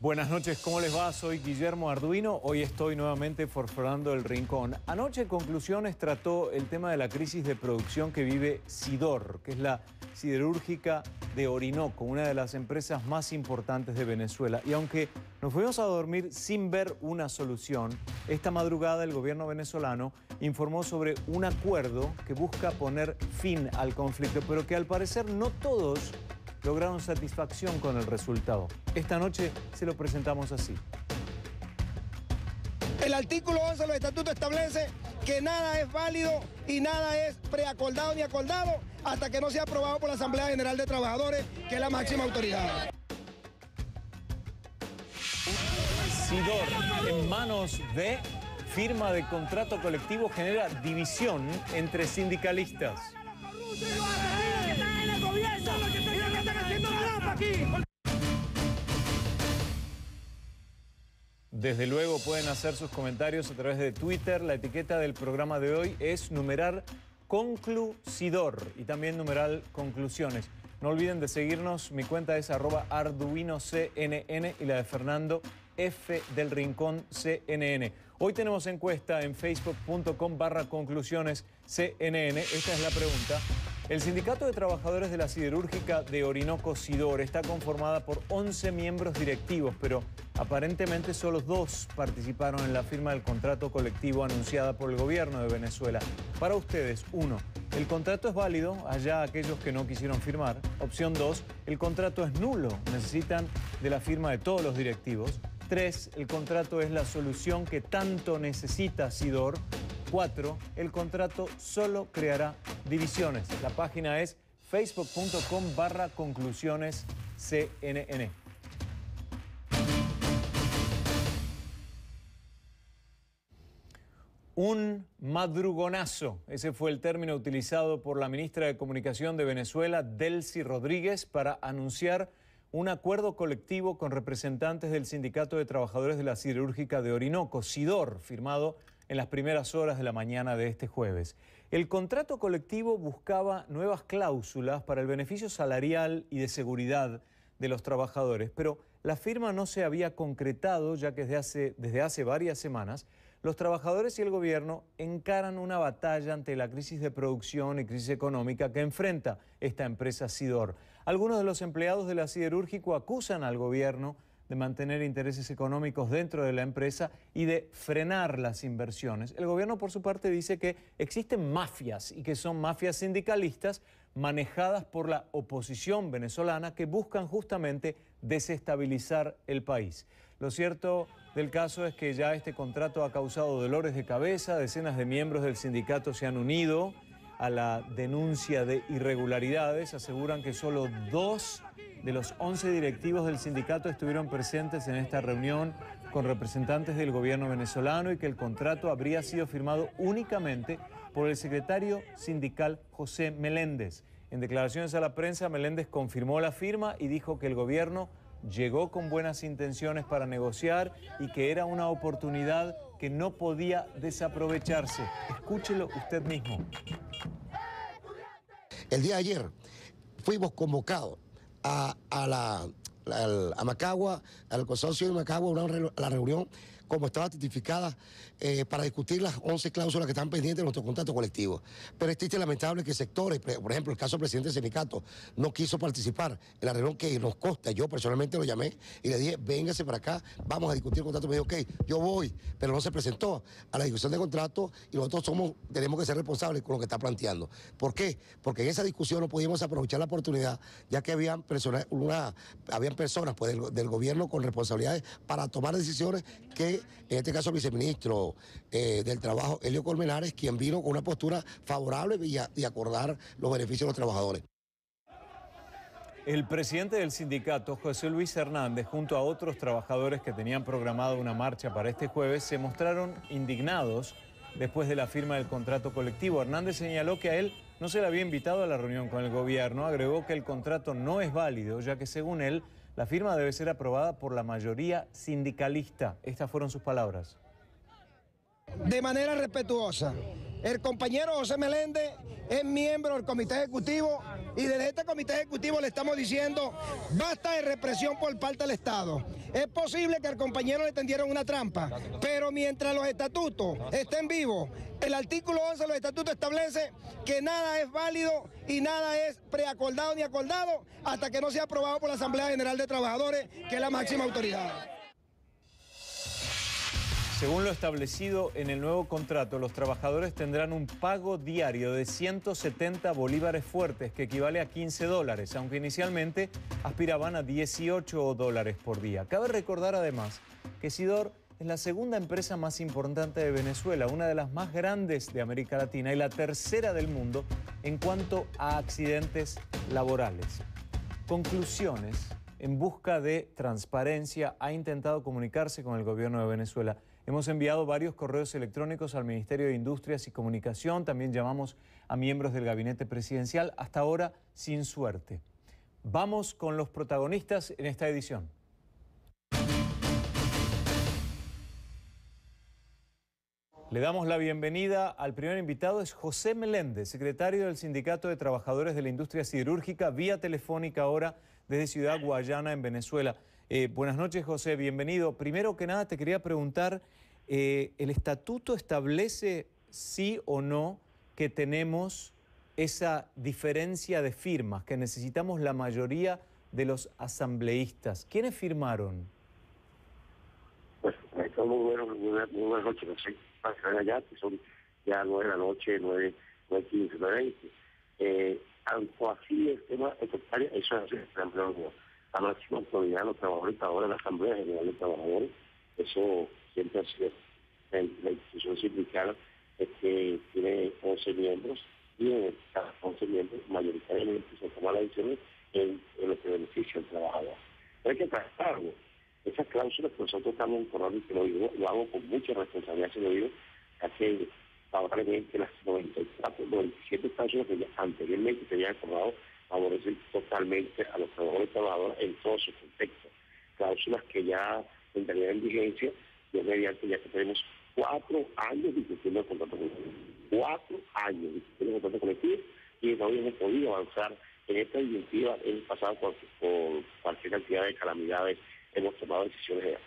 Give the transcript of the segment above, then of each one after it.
Buenas noches, ¿cómo les va? Soy Guillermo Arduino. Hoy estoy nuevamente forforando el rincón. Anoche Conclusiones trató el tema de la crisis de producción que vive Sidor, que es la siderúrgica de Orinoco, una de las empresas más importantes de Venezuela. Y aunque nos fuimos a dormir sin ver una solución, esta madrugada el gobierno venezolano informó sobre un acuerdo que busca poner fin al conflicto, pero que al parecer no todos lograron satisfacción con el resultado. Esta noche se lo presentamos así. El artículo 11 de los estatutos establece que nada es válido y nada es preacordado ni acordado hasta que no sea aprobado por la Asamblea General de Trabajadores, que es la máxima autoridad. Sidor, en manos de firma de contrato colectivo, genera división entre sindicalistas. Desde luego pueden hacer sus comentarios a través de Twitter. La etiqueta del programa de hoy es numeral Conclusidor y también numeral Conclusiones. No olviden de seguirnos, mi cuenta es @arduinocnn y la de Fernando F del Rincón CNN. Hoy tenemos encuesta en facebook.com/conclusionescnn. Esta es la pregunta. El Sindicato de Trabajadores de la Siderúrgica de Orinoco, Sidor, está conformada por 11 miembros directivos, pero aparentemente solo 2 participaron en la firma del contrato colectivo anunciada por el gobierno de Venezuela. Para ustedes, 1. ¿El contrato es válido? Allá aquellos que no quisieron firmar. Opción 2. ¿El contrato es nulo? Necesitan de la firma de todos los directivos. 3. ¿El contrato es la solución que tanto necesita Sidor? 4. El contrato solo creará divisiones. La página es facebook.com/conclusionescnn. Un madrugonazo, ese fue el término utilizado por la ministra de Comunicación de Venezuela, Delcy Rodríguez, para anunciar un acuerdo colectivo con representantes del Sindicato de Trabajadores de la Siderúrgica de Orinoco, Sidor, firmado en las primeras horas de la mañana de este jueves. El contrato colectivo buscaba nuevas cláusulas para el beneficio salarial y de seguridad de los trabajadores, pero la firma no se había concretado, ya que desde hace varias semanas los trabajadores y el gobierno encaran una batalla ante la crisis de producción y crisis económica que enfrenta esta empresa Sidor. Algunos de los empleados de la siderúrgica acusan al gobierno de mantener intereses económicos dentro de la empresa y de frenar las inversiones. El gobierno, por su parte, dice que existen mafias y que son mafias sindicalistas manejadas por la oposición venezolana que buscan justamente desestabilizar el país. Lo cierto del caso es que ya este contrato ha causado dolores de cabeza, decenas de miembros del sindicato se han unido a la denuncia de irregularidades, aseguran que solo 2 de los 11 directivos del sindicato estuvieron presentes en esta reunión con representantes del gobierno venezolano y que el contrato habría sido firmado únicamente por el secretario sindical José Meléndez. En declaraciones a la prensa, Meléndez confirmó la firma y dijo que el gobierno llegó con buenas intenciones para negociar y que era una oportunidad que no podía desaprovecharse. Escúchelo usted mismo. El día de ayer fuimos convocados a Macagua, al consorcio de Macagua, a la reunión como estaba tipificada para discutir las 11 cláusulas que están pendientes de nuestro contrato colectivo. Pero es triste y lamentable que sectores, por ejemplo, el caso del presidente del sindicato, no quiso participar en la reunión que nos consta. Yo personalmente lo llamé y le dije, véngase para acá, vamos a discutir el contrato. Me dijo, ok, yo voy, pero no se presentó a la discusión de contrato y nosotros tenemos que ser responsables con lo que está planteando. ¿Por qué? Porque en esa discusión no pudimos aprovechar la oportunidad, ya que habían personas pues, del gobierno con responsabilidades para tomar decisiones que, en este caso, el viceministro del Trabajo, Helio Colmenares, quien vino con una postura favorable y acordar los beneficios de los trabajadores. El presidente del sindicato, José Luis Hernández, junto a otros trabajadores que tenían programada una marcha para este jueves, se mostraron indignados después de la firma del contrato colectivo. Hernández señaló que a él no se le había invitado a la reunión con el gobierno, agregó que el contrato no es válido, ya que según él, la firma debe ser aprobada por la mayoría sindicalista. Estas fueron sus palabras. De manera respetuosa, El compañero José Meléndez es miembro del comité ejecutivo y desde este comité ejecutivo le estamos diciendo basta de represión por parte del Estado. Es posible que al compañero le tendieron una trampa, pero mientras los estatutos estén vivos, el artículo 11 de los estatutos establece que nada es válido y nada es preacordado ni acordado hasta que no sea aprobado por la Asamblea General de Trabajadores, que es la máxima autoridad. Según lo establecido en el nuevo contrato, los trabajadores tendrán un pago diario de 170 bolívares fuertes, que equivale a $15, aunque inicialmente aspiraban a 18 dólares por día. Cabe recordar además que Sidor es la segunda empresa más importante de Venezuela, una de las más grandes de América Latina y la tercera del mundo en cuanto a accidentes laborales. Conclusiones. En busca de transparencia, ha intentado comunicarse con el gobierno de Venezuela. Hemos enviado varios correos electrónicos al Ministerio de Industrias y Comunicación, también llamamos a miembros del gabinete presidencial, hasta ahora sin suerte. Vamos con los protagonistas en esta edición. Le damos la bienvenida al primer invitado, es José Meléndez, secretario del Sindicato de Trabajadores de la Industria Siderúrgica, vía telefónica ahora desde Ciudad Guayana, en Venezuela. Buenas noches, José, bienvenido. Primero que nada te quería preguntar, ¿el estatuto establece sí o no que tenemos esa diferencia de firmas, que necesitamos la mayoría de los asambleístas? ¿Quiénes firmaron? Pues muy buenas noches, no sé, pasan allá, que son ya 9 de la noche, 9:15, 9:20. Aunque así el tema, eso es la máxima autoridad de los trabajadores ahora en la Asamblea General de Trabajadores. Eso siempre ha sido la institución sindical, que tiene 11 miembros y en cada 11 miembros mayoritariamente se toman las decisiones en lo que beneficia al trabajador. Pero hay que tratarlo. Esas cláusulas que nosotros estamos incorporando, y que lo hago con mucha responsabilidad, se lo digo, ya que probablemente las 97 cláusulas que ya anteriormente se habían acordado favorecen totalmente a los trabajadores en todo su contexto. Cláusulas que ya entrarían en vigencia, ya mediante ya que tenemos 4 años discutiendo el contrato colectivo. 4 años discutiendo el contrato colectivo y no habíamos podido avanzar en esta disyuntiva. Hemos pasado por cualquier cantidad de calamidades, hemos tomado decisiones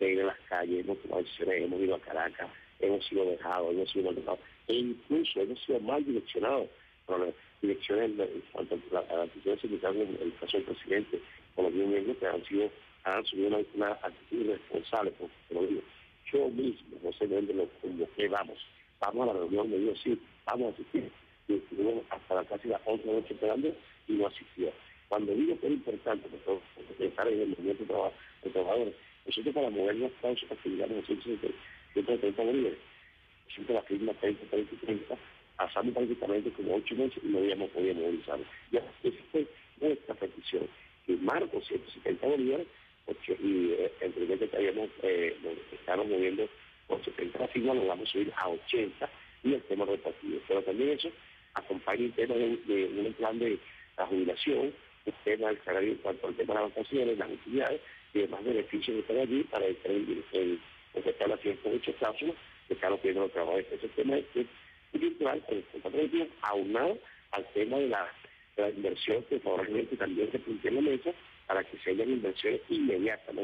de ir a las calles, hemos tomado decisiones, hemos ido a Caracas, hemos sido dejados, hemos sido maltratados e incluso hemos sido mal direccionados por las direcciones en cuanto a la actitud sindical, en el caso del presidente, con los miembros que han asumido una actitud irresponsable, porque lo digo. Yo mismo, José Méndez, lo convoqué, vamos a la reunión, me dijo sí, vamos a asistir. Y estuvimos hasta casi las 11 de la noche esperando y no asistió. Cuando digo que es importante pensar en el movimiento de trabajadores, nosotros para mover las cláusulas que llegamos a 130 bolívares, siempre la firma 30, pasamos prácticamente como 8 meses y no habíamos podido movilizar. Ya, esa fue nuestra petición, firmar con 170 bolívares, y anteriormente estábamos moviendo con 70 la firma, lo vamos a subir a 80 y el tema repartido. Pero también eso acompaña el tema de un plan de la jubilación, el tema del salario en cuanto al tema de las vacaciones, las utilidades y demás beneficios que están allí para empezar las 108 cláusulas que están pidiendo los trabajadores. Ese tema es virtual, el contrato colectivo, aunado al tema de la inversión que favorablemente también se plantea en la mesa para que se hayan inversiones inmediatas, no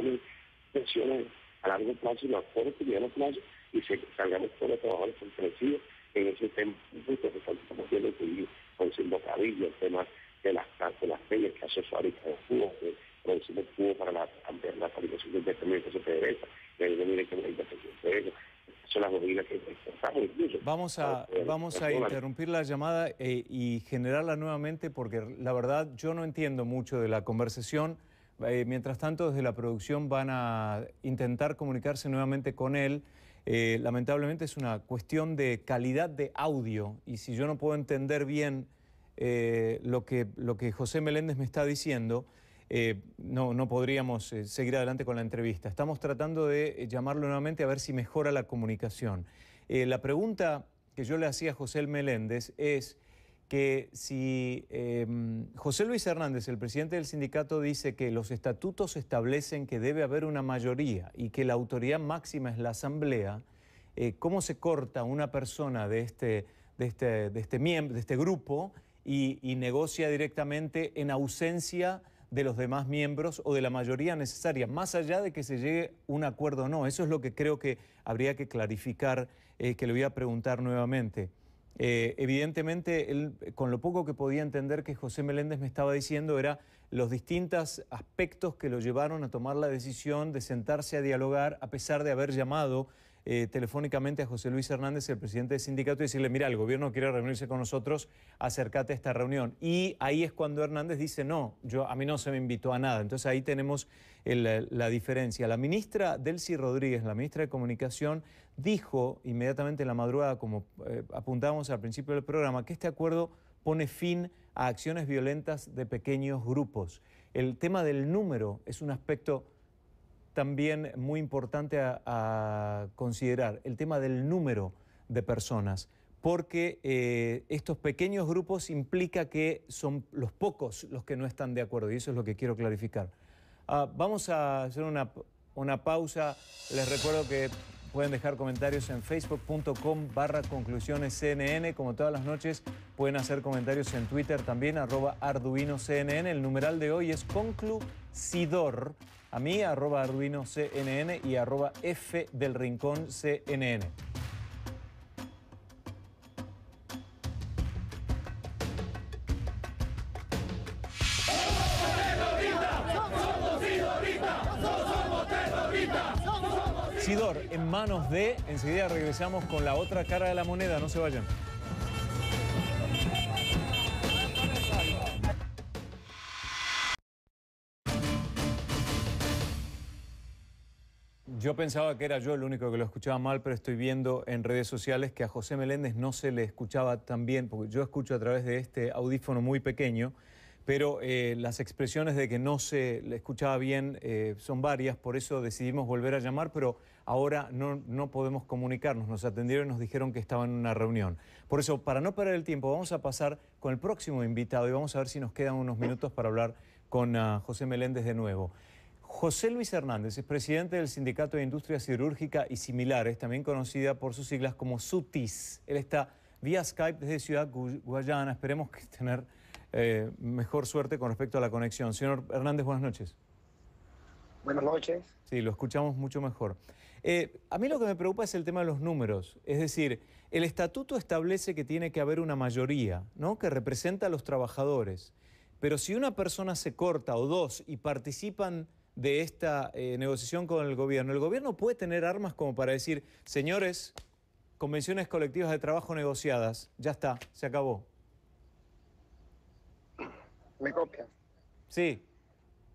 inversiones a largo plazo, sino a corto y mediano plazo, y salgamos todos los trabajadores fortalecidos en ese tema que estamos viendo con el bocadillo, el tema de las peñas que hace fábrica de jugo, que producimos jugo para la fabricación del determinado que se PDVSA, que mire que la interpretación de eso. Son las bobinas que exportamos incluso. Vamos a interrumpir la llamada y generarla nuevamente, porque la verdad yo no entiendo mucho de la conversación. Mientras tanto, desde la producción van a intentar comunicarse nuevamente con él. Lamentablemente es una cuestión de calidad de audio, y si yo no puedo entender bien lo que José Meléndez me está diciendo, no podríamos seguir adelante con la entrevista. Estamos tratando de llamarlo nuevamente a ver si mejora la comunicación. La pregunta que yo le hacía a José Meléndez es que si José Luis Hernández, el presidente del sindicato, dice que los estatutos establecen que debe haber una mayoría y que la autoridad máxima es la Asamblea, ¿Cómo se corta una persona de este grupo y negocia directamente en ausencia de los demás miembros o de la mayoría necesaria, más allá de que se llegue a un acuerdo o no? Eso es lo que creo que habría que clarificar, que le voy a preguntar nuevamente. Evidentemente, él, con lo poco que podía entender que José Meléndez me estaba diciendo, era los distintos aspectos que lo llevaron a tomar la decisión de sentarse a dialogar, a pesar de haber llamado telefónicamente a José Luis Hernández, el presidente del sindicato, y decirle: mira, el gobierno quiere reunirse con nosotros, acércate a esta reunión. Y ahí es cuando Hernández dice: no, a mí no se me invitó a nada. Entonces ahí tenemos la diferencia. La ministra Delcy Rodríguez, la ministra de Comunicación, dijo inmediatamente en la madrugada, como apuntábamos al principio del programa, que este acuerdo pone fin a acciones violentas de pequeños grupos. El tema del número es un aspecto también muy importante a considerar, el tema del número de personas, porque estos pequeños grupos implica que son los pocos los que no están de acuerdo, y eso es lo que quiero clarificar. Vamos a hacer una pausa. Les recuerdo que pueden dejar comentarios en facebook.com/conclusionescnn. Como todas las noches, pueden hacer comentarios en Twitter también, @ArduinoCNN. El numeral de hoy es Conclusidor. A mí, @ArduinoCNN y @FDelRinconCNN. Sidor, en manos de... Enseguida regresamos con la otra cara de la moneda. No se vayan. Yo pensaba que era yo el único que lo escuchaba mal, pero estoy viendo en redes sociales que a José Meléndez no se le escuchaba tan bien, porque yo escucho a través de este audífono muy pequeño, pero las expresiones de que no se le escuchaba bien son varias, por eso decidimos volver a llamar, pero ahora no podemos comunicarnos. Nos atendieron y nos dijeron que estaban en una reunión. Por eso, para no perder el tiempo, vamos a pasar con el próximo invitado y vamos a ver si nos quedan unos minutos para hablar con José Meléndez de nuevo. José Luis Hernández es presidente del Sindicato de Industria Siderúrgica y Similares, también conocida por sus siglas como SUTIS. Él está vía Skype desde Ciudad Guayana. Esperemos que tener mejor suerte con respecto a la conexión. Señor Hernández, buenas noches. Buenas noches. Sí, lo escuchamos mucho mejor. A mí lo que me preocupa es el tema de los números. Es decir, el estatuto establece que tiene que haber una mayoría, ¿no?, que representa a los trabajadores. Pero si una persona se corta o dos y participan de esta negociación con el gobierno puede tener armas como para decir: señores, convenciones colectivas de trabajo negociadas, ya está, se acabó. ¿Me copias? Sí.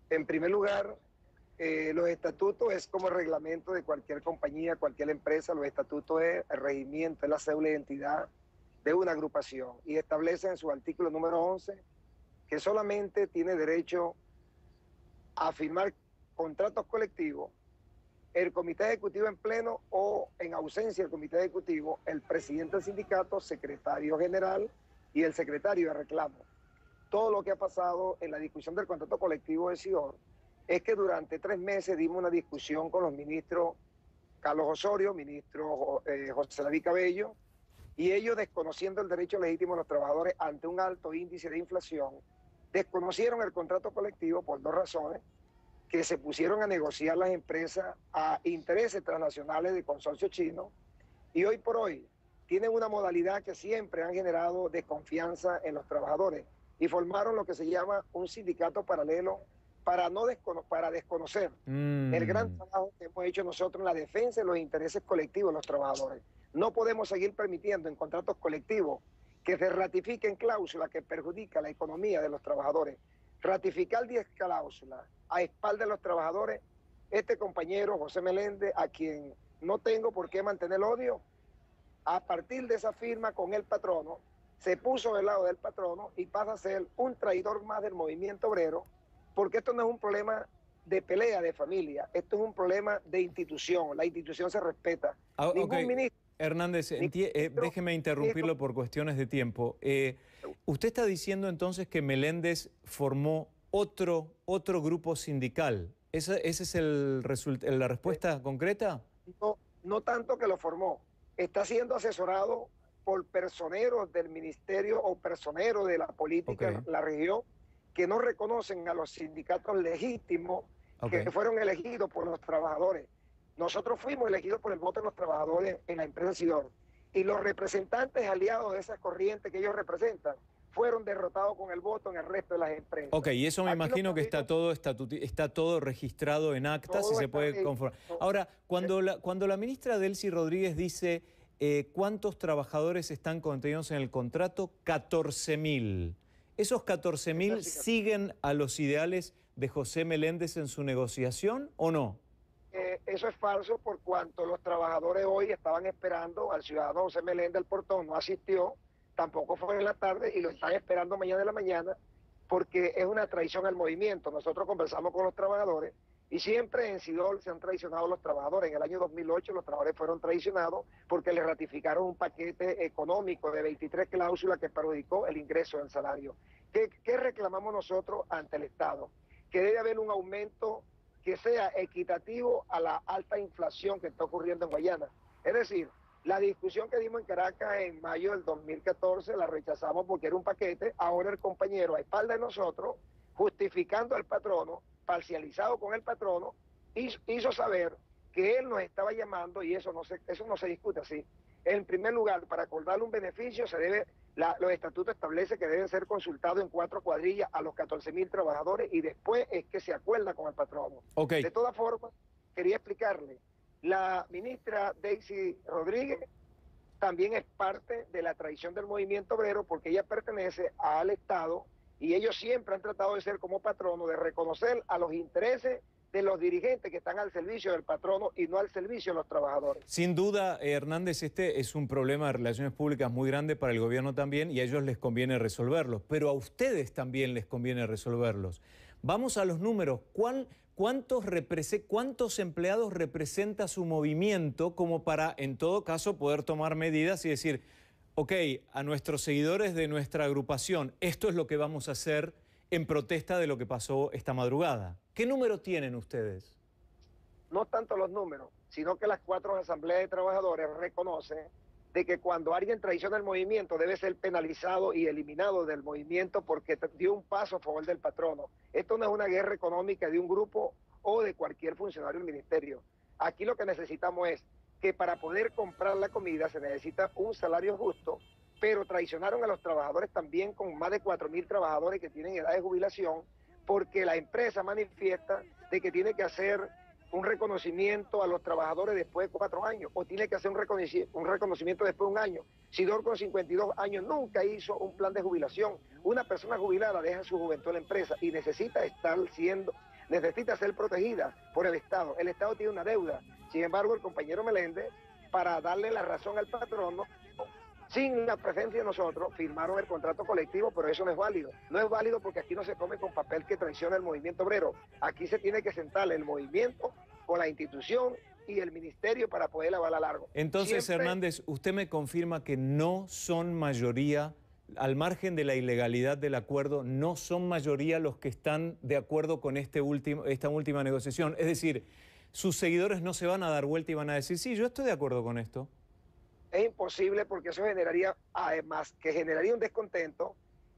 En primer lugar, los estatutos es como el reglamento de cualquier compañía, cualquier empresa. Los estatutos es el regimiento, es la cédula de identidad de una agrupación, y establece en su artículo número 11 que solamente tiene derecho a firmar contratos colectivos el comité ejecutivo en pleno, o en ausencia del comité ejecutivo, el presidente del sindicato, secretario general y el secretario de reclamo. Todo lo que ha pasado en la discusión del contrato colectivo de Sidor es que durante 3 meses dimos una discusión con los ministros Carlos Osorio, ministro José David Cabello, y ellos, desconociendo el derecho legítimo de los trabajadores ante un alto índice de inflación, desconocieron el contrato colectivo por 2 razones: que se pusieron a negociar las empresas a intereses transnacionales de consorcio chino, y hoy por hoy tienen una modalidad que siempre han generado desconfianza en los trabajadores, y formaron lo que se llama un sindicato paralelo para desconocer el gran trabajo que hemos hecho nosotros en la defensa de los intereses colectivos de los trabajadores. No podemos seguir permitiendo en contratos colectivos que se ratifiquen cláusulas que perjudican la economía de los trabajadores. Ratificar 10 cláusulas a espaldas de los trabajadores. Este compañero José Meléndez, a quien no tengo por qué mantener odio, a partir de esa firma con el patrono, se puso del lado del patrono y pasa a ser un traidor más del movimiento obrero, porque esto no es un problema de pelea de familia, esto es un problema de institución. La institución se respeta. Ningún ministro... Hernández, déjeme interrumpirlo por cuestiones de tiempo. Usted está diciendo entonces que Meléndez formó otro grupo sindical. ¿Esa es la respuesta concreta? No tanto que lo formó. está siendo asesorado por personeros del ministerio o personeros de la política en la región que no reconocen a los sindicatos legítimos que fueron elegidos por los trabajadores. Nosotros fuimos elegidos por el voto de los trabajadores en la empresa Sidor, y los representantes aliados de esa corriente que ellos representan fueron derrotados con el voto en el resto de las empresas. Ok, y eso me imagino que está todo registrado en actas y se puede conformar. Ahora, cuando la ministra Delcy Rodríguez dice ¿cuántos trabajadores están contenidos en el contrato? 14.000. ¿Esos 14.000 siguen a los ideales de José Meléndez en su negociación o no? Eso es falso, por cuanto los trabajadores hoy estaban esperando al ciudadano José Meléndez del Portón, no asistió, tampoco fue en la tarde y lo están esperando mañana de la mañana porque es una traición al movimiento. Nosotros conversamos con los trabajadores y siempre en Sidol se han traicionado los trabajadores. En el año 2008 los trabajadores fueron traicionados porque les ratificaron un paquete económico de 23 cláusulas que perjudicó el ingreso del salario. ¿Qué reclamamos nosotros ante el Estado? Que debe haber un aumento que sea equitativo a la alta inflación que está ocurriendo en Guayana. Es decir, la discusión que dimos en Caracas en mayo del 2014 la rechazamos porque era un paquete. Ahora el compañero, a espalda de nosotros, justificando al patrono, parcializado con el patrono, hizo saber que él nos estaba llamando, y eso no se discute así. En primer lugar, para acordarle un beneficio, los estatutos establecen que deben ser consultados en 4 cuadrillas a los 14.000 trabajadores y después es que se acuerda con el patrono. De todas formas, quería explicarle, la ministra Delcy Rodríguez también es parte de la traición del movimiento obrero porque ella pertenece al Estado y ellos siempre han tratado de ser como patrono, de reconocer a los intereses de los dirigentes que están al servicio del patrono y no al servicio de los trabajadores. Sin duda, Hernández, este es un problema de relaciones públicas muy grande para el gobierno también y a ellos les conviene resolverlos, pero a ustedes también les conviene resolverlos. Vamos a los números. ¿Cuántos empleados representa su movimiento como para, en todo caso, poder tomar medidas y decir, ok, a nuestros seguidores de nuestra agrupación, esto es lo que vamos a hacer en protesta de lo que pasó esta madrugada? ¿Qué número tienen ustedes? No tanto los números, sino que las 4 asambleas de trabajadores reconocen de que cuando alguien traiciona el movimiento debe ser penalizado y eliminado del movimiento porque dio un paso a favor del patrono. Esto no es una guerra económica de un grupo o de cualquier funcionario del ministerio. Aquí lo que necesitamos es que para poder comprar la comida se necesita un salario justo, pero traicionaron a los trabajadores también con más de 4.000 trabajadores que tienen edad de jubilación, porque la empresa manifiesta de que tiene que hacer un reconocimiento a los trabajadores después de 4 años, o tiene que hacer un reconocimiento después de 1 año. Sidor con 52 años nunca hizo un plan de jubilación. Una persona jubilada deja su juventud en la empresa y necesita ser protegida por el Estado. El Estado tiene una deuda. Sin embargo, el compañero Meléndez, para darle la razón al patrono, sin la presencia de nosotros, firmaron el contrato colectivo, pero eso no es válido. No es válido porque aquí no se come con papel que traiciona el movimiento obrero. Aquí se tiene que sentar el movimiento con la institución y el ministerio para poder avalar largo. Entonces, Hernández, usted me confirma que no son mayoría, al margen de la ilegalidad del acuerdo, no son mayoría los que están de acuerdo con esta última negociación. Es decir, sus seguidores no se van a dar vuelta y van a decir, sí, yo estoy de acuerdo con esto. Es imposible porque eso generaría, además que generaría un descontento.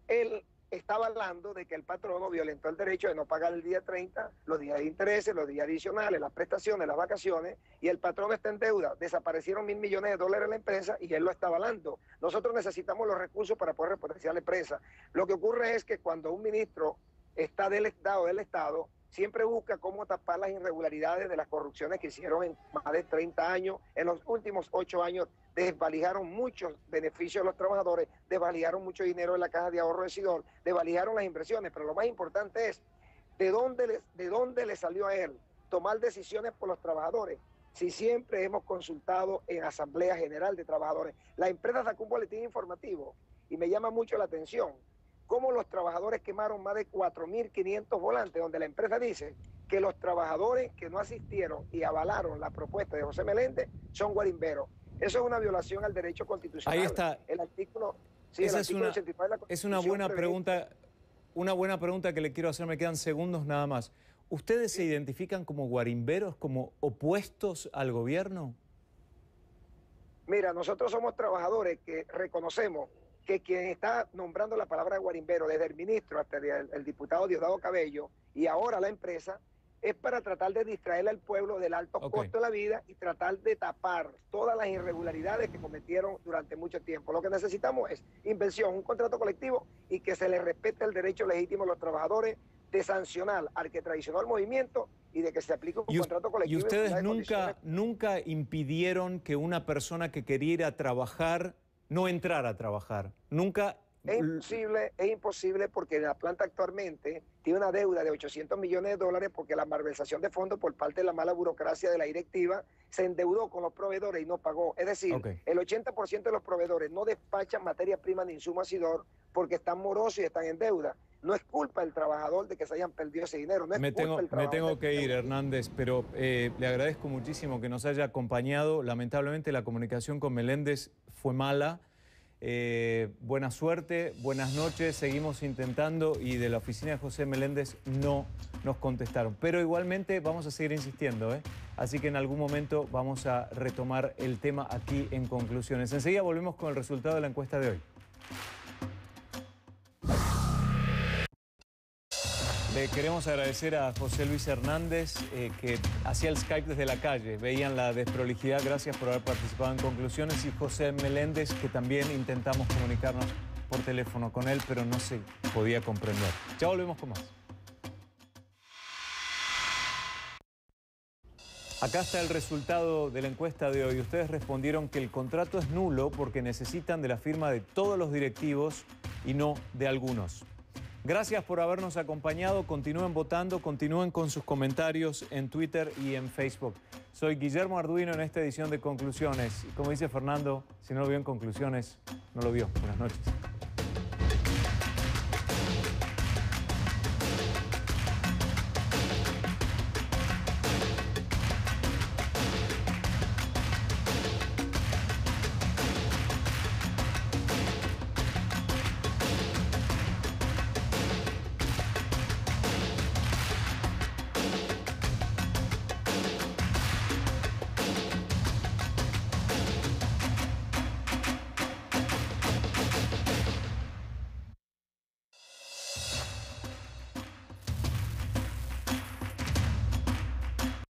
Él está avalando de que el patrono violentó el derecho de no pagar el día 30, los días de intereses, los días adicionales, las prestaciones, las vacaciones, y el patrono está en deuda. Desaparecieron $1.000 millones en la empresa y él lo está avalando. Nosotros necesitamos los recursos para poder repotenciar la empresa. Lo que ocurre es que cuando un ministro está del Estado, siempre busca cómo tapar las irregularidades de las corrupciones que hicieron en más de 30 años. En los últimos 8 años desvalijaron muchos beneficios a los trabajadores, desvalijaron mucho dinero en la caja de ahorro de Sidor, desvalijaron las inversiones, pero lo más importante es de dónde le salió a él tomar decisiones por los trabajadores. Si siempre hemos consultado en Asamblea General de Trabajadores, la empresa sacó un boletín informativo y me llama mucho la atención cómo los trabajadores quemaron más de 4.500 volantes, donde la empresa dice que los trabajadores que no asistieron y avalaron la propuesta de José Meléndez son guarimberos. Eso es una violación al derecho constitucional. Ahí está. El artículo, esa es una buena pregunta, que le quiero hacer, me quedan segundos nada más. ¿Ustedes se identifican como guarimberos, como opuestos al gobierno? Mira, nosotros somos trabajadores que reconocemos que quien está nombrando la palabra guarimbero, desde el ministro hasta el diputado Diosdado Cabello y ahora la empresa, es para tratar de distraer al pueblo del alto costo de la vida y tratar de tapar todas las irregularidades que cometieron durante mucho tiempo. Lo que necesitamos es inversión, un contrato colectivo y que se le respete el derecho legítimo a los trabajadores de sancionar al que traicionó el movimiento y de que se aplique un contrato colectivo. ¿Y ustedes nunca impidieron que una persona que quería ir a trabajar no entrara a trabajar? Nunca... Es imposible porque la planta actualmente tiene una deuda de 800 millones de dólares porque la malversación de fondos por parte de la mala burocracia de la directiva se endeudó con los proveedores y no pagó. Es decir, el 80% de los proveedores no despachan materia prima ni insumo asidor porque están morosos y están en deuda. No es culpa del trabajador de que se hayan perdido ese dinero. No es me tengo que ir, Hernández, pero le agradezco muchísimo que nos haya acompañado. Lamentablemente la comunicación con Meléndez fue mala. Buena suerte, buenas noches, seguimos intentando y de la oficina de José Meléndez no nos contestaron. Pero igualmente vamos a seguir insistiendo, así que en algún momento vamos a retomar el tema aquí en Conclusiones. Enseguida volvemos con el resultado de la encuesta de hoy. Le queremos agradecer a José Luis Hernández, que hacía el Skype desde la calle. Veían la desprolijidad, gracias por haber participado en Conclusiones. Y José Meléndez, que también intentamos comunicarnos por teléfono con él, pero no se podía comprender. Ya volvemos con más. Acá está el resultado de la encuesta de hoy. Ustedes respondieron que el contrato es nulo porque necesitan de la firma de todos los directivos y no de algunos. Gracias por habernos acompañado. Continúen votando, continúen con sus comentarios en Twitter y en Facebook. Soy Guillermo Arduino en esta edición de Conclusiones. Y como dice Fernando, si no lo vio en Conclusiones, no lo vio. Buenas noches.